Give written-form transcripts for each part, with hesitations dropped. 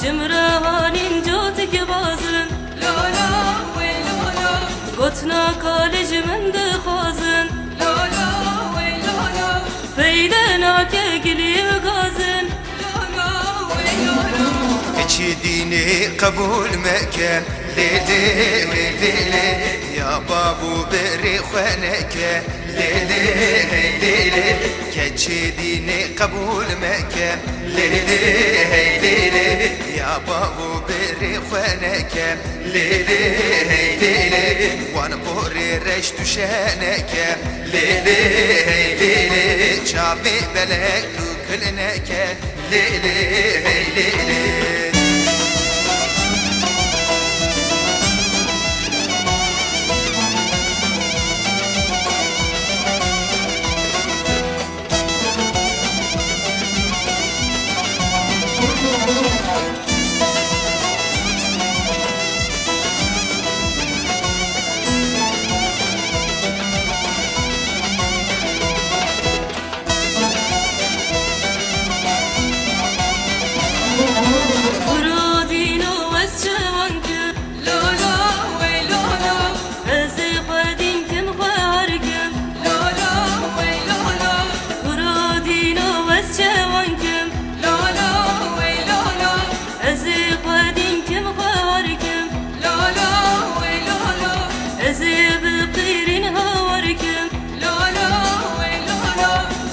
جمرهانين جوتك بازن لالا ويلالا قطنا كالج من دخازن لالا ويلالا فيدنا كقلي غازن لالا ويلالا keçi dini kabul meke lele lele ya babu beri xweneke lele lele keçi dini kabul meke lele lele ya babu beri xweneke lele lele wan bori reş düşeneke lele lele çavi belek tu kılneke lele lele ورودينو وسجوانكم لالا ويلالا ازي خدينكم خواركم لالا ويلالا ورودينو وسجوانكم لالا ويلالا ازي خدينكم خواركم لالا ويلالا ازي بقيرين هواركم لالا ويلالا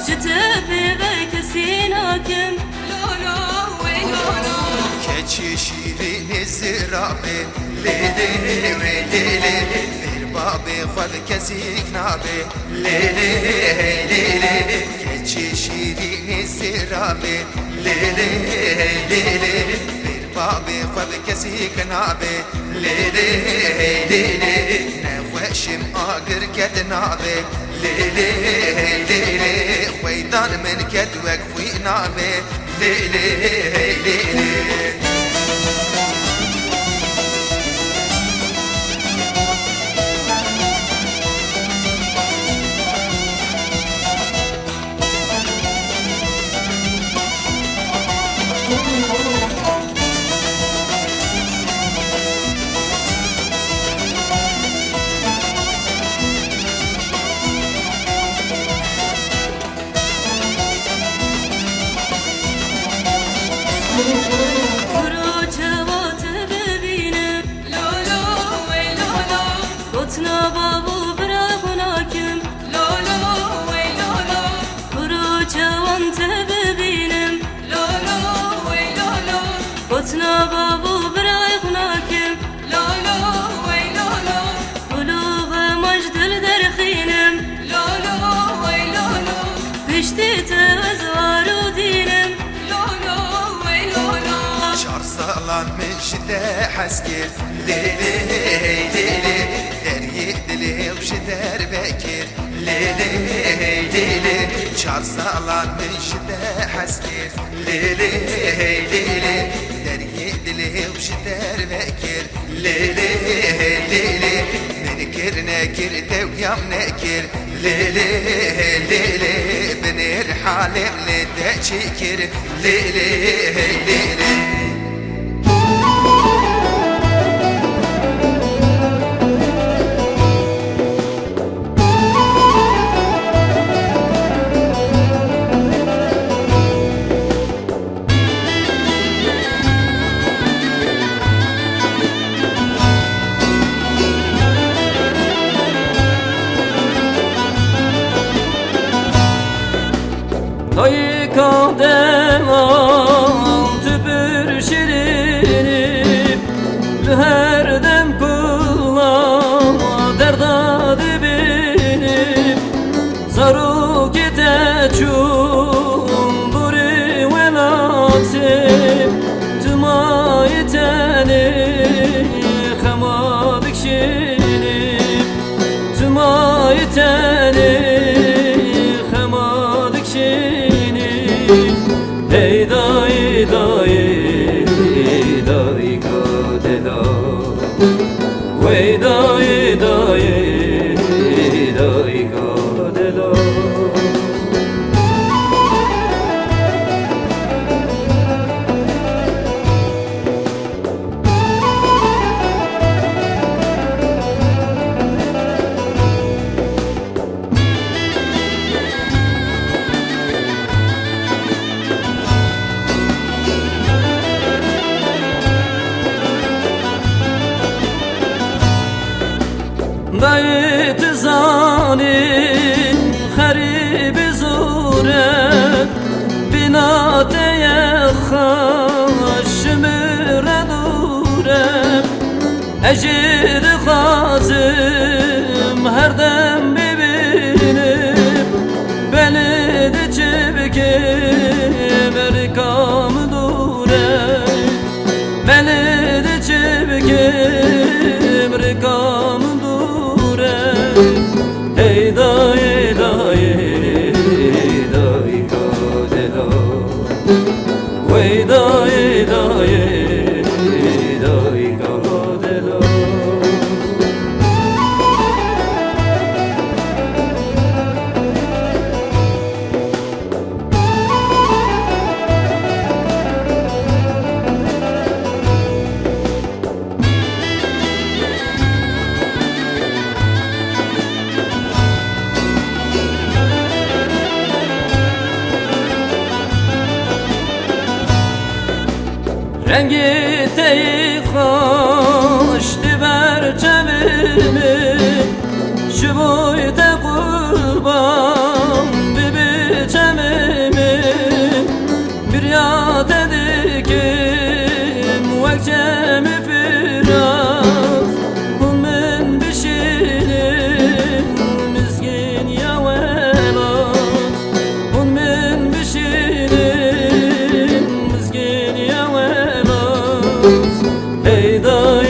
جتبي بكسيناكم لالا ويلالا keçi şirin zirabe lele lele bir babe xwed kesik nabe lele lele keçi şirin zirabe lele lele bir babe xwed kesik nabe lele lele ne xweşim agir ket nabe lele lele xweydan min ket wek xwî nabe lele lele وروجوات ببينم لالا ويلالا قطنا بابو براغناكم لالا ويلالا وروجوانت ببينم لالا ويلالا قطنا بابو براغناكم لالا ويلالا بلوغ مجد الدرخينم لالا ويلالا بشتي تزار ودينم لالا ويلالا شهر صالان من شده حسكر ليلي ليلي دري دلي وشدر بكر ليلي ليلي شهر صالان من شده حسكر ليلي ليلي دري دلي وشدر بكر ليلي ليلي من كرنا كرت ويام نكر ليلي ليلي بنير حالم لتشكر ليلي ليلي Tay kadem altı bir şirinim her dem kılama derda dibinim Zaru gite çumburi velatim Tüma iteni khama bikşinim Tüma iteni Hey da hey da hey da خيت زاني خريب زوره بناتي خش مردوره اجر خازم هر دم ببینم بلد çevikim erkam dure بلد çevikim erkam dure eyda eyda eyda kadela eyda eyda eyda kadela Rengi teyi hoştu berçemimi Şu boyda kurban biçemimi Bir yad edikim vekçemi firat Hummen bişirin mizgin ya velat Hummen bişirin mizgin ya velat Eyda